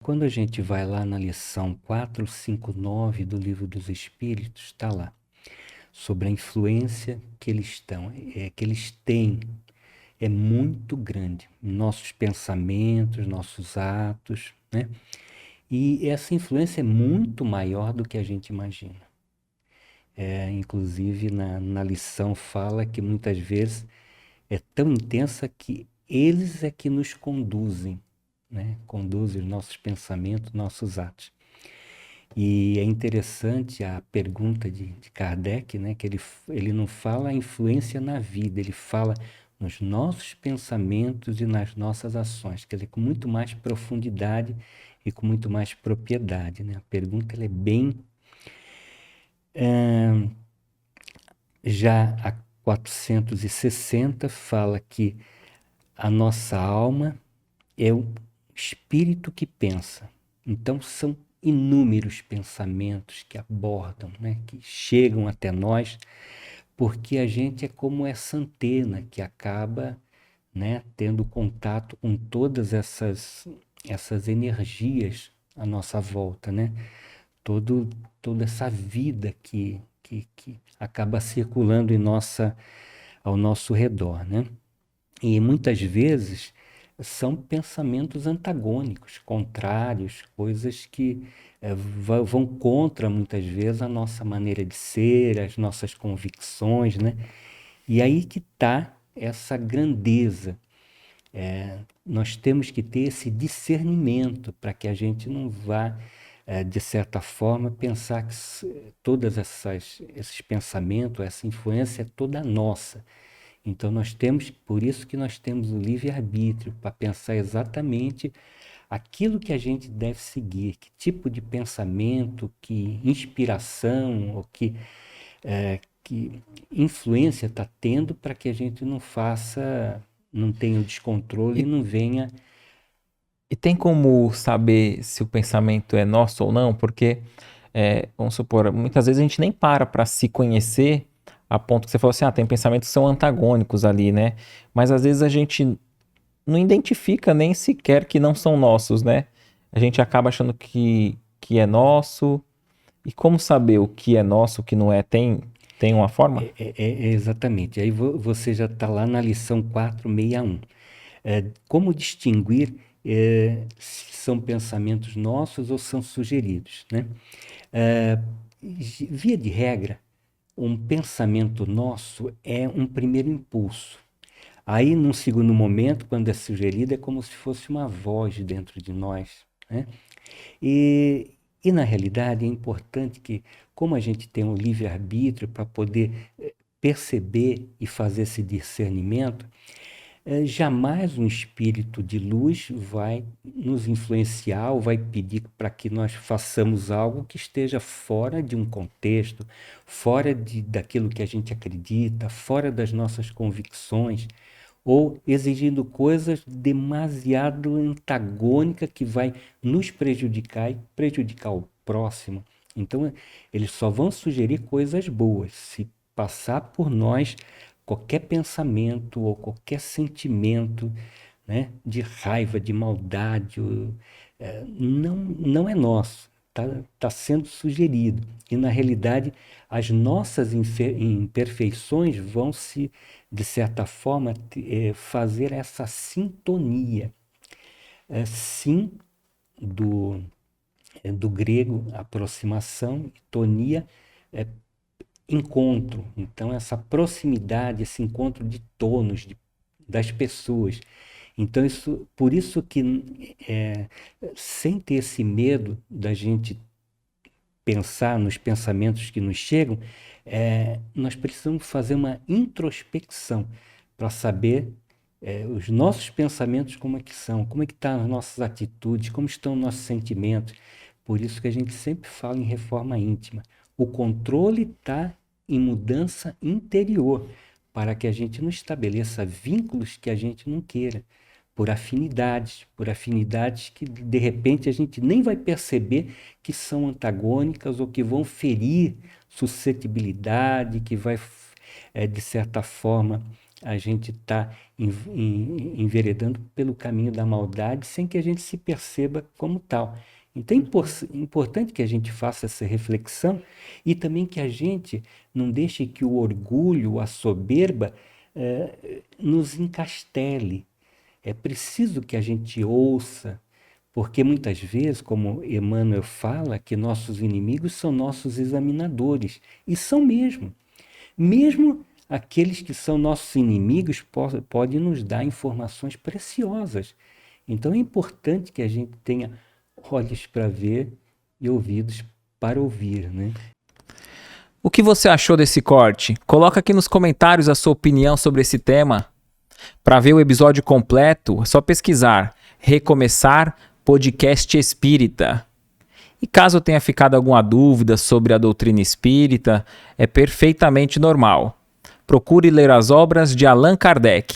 Quando a gente vai lá na lição 459 do Livro dos Espíritos, está lá, sobre a influência que que eles têm, é muito grande. Nossos pensamentos, nossos atos, né? E essa influência é muito maior do que a gente imagina. Inclusive, na lição fala que muitas vezes é tão intensa que eles é que nos conduzem, né? Conduzem os nossos pensamentos, nossos atos. E é interessante a pergunta de Kardec, né? Que ele não fala a influência na vida, ele fala nos nossos pensamentos e nas nossas ações, quer dizer, com muito mais profundidade e com muito mais propriedade, né? A pergunta ela é bem... Já a 460 fala que a nossa alma é o espírito que pensa. Então são inúmeros pensamentos que abordam, né, que chegam até nós, porque a gente é como essa antena que acaba, né, tendo contato com todas essas energias à nossa volta, né? Toda essa vida que acaba circulando ao nosso redor, né? E muitas vezes são pensamentos antagônicos, contrários, coisas que vão contra, muitas vezes, a nossa maneira de ser, as nossas convicções, né? E aí que está essa grandeza. Nós temos que ter esse discernimento para que a gente não vá, de certa forma, pensar que todas esses pensamentos, essa influência é toda nossa. Então por isso que nós temos o livre-arbítrio, para pensar exatamente aquilo que a gente deve seguir, que tipo de pensamento, que inspiração, ou que influência está tendo para que a gente não tenha o descontrole e E, não venha... e tem como saber se o pensamento é nosso ou não? Porque, vamos supor, muitas vezes a gente nem para se conhecer a ponto que você falou assim, tem pensamentos que são antagônicos ali, né? Mas às vezes a gente não identifica nem sequer que não são nossos, né? A gente acaba achando que é nosso. E como saber o que é nosso, o que não é? Tem uma forma? Exatamente. Aí você já está lá na lição 461. Como distinguir se são pensamentos nossos ou são sugeridos, né? É, Via de regra, um pensamento nosso é um primeiro impulso. Aí, num segundo momento, quando é sugerido, é como se fosse uma voz dentro de nós, né? E na realidade, é importante que, como a gente tem um livre-arbítrio para poder perceber e fazer esse discernimento, jamais um espírito de luz vai nos influenciar ou vai pedir para que nós façamos algo que esteja fora de um contexto, daquilo que a gente acredita, fora das nossas convicções, ou exigindo coisas demasiado antagônicas que vai nos prejudicar e prejudicar o próximo. Então, eles só vão sugerir coisas boas. Se passar por nós qualquer pensamento ou qualquer sentimento, né, de raiva, de maldade, não é nosso, tá sendo sugerido. E, na realidade, as nossas imperfeições vão de certa forma, fazer essa sintonia. Sim, do, do grego, aproximação, e tonia, é encontro. Então, essa proximidade, esse encontro de tonos das pessoas. Então, por isso que, sem ter esse medo da gente pensar nos pensamentos que nos chegam, nós precisamos fazer uma introspecção para saber os nossos pensamentos como é que estão as nossas atitudes, como estão os nossos sentimentos. Por isso que a gente sempre fala em reforma íntima. O controle está em mudança interior, para que a gente não estabeleça vínculos que a gente não queira, por afinidades que de repente a gente nem vai perceber que são antagônicas ou que vão ferir suscetibilidade, que vai, de certa forma, a gente está enveredando pelo caminho da maldade sem que a gente se perceba como tal. Então é importante que a gente faça essa reflexão e também que a gente não deixe que o orgulho, a soberba, nos encastele. É preciso que a gente ouça, porque muitas vezes, como Emmanuel fala, que nossos inimigos são nossos examinadores. E são mesmo. Mesmo aqueles que são nossos inimigos podem nos dar informações preciosas. Então é importante que a gente tenha olhos para ver e ouvidos para ouvir, né? O que você achou desse corte? Coloca aqui nos comentários a sua opinião sobre esse tema. Para ver o episódio completo, é só pesquisar Recomeçar Podcast Espírita. E caso tenha ficado alguma dúvida sobre a doutrina espírita, é perfeitamente normal. Procure ler as obras de Allan Kardec.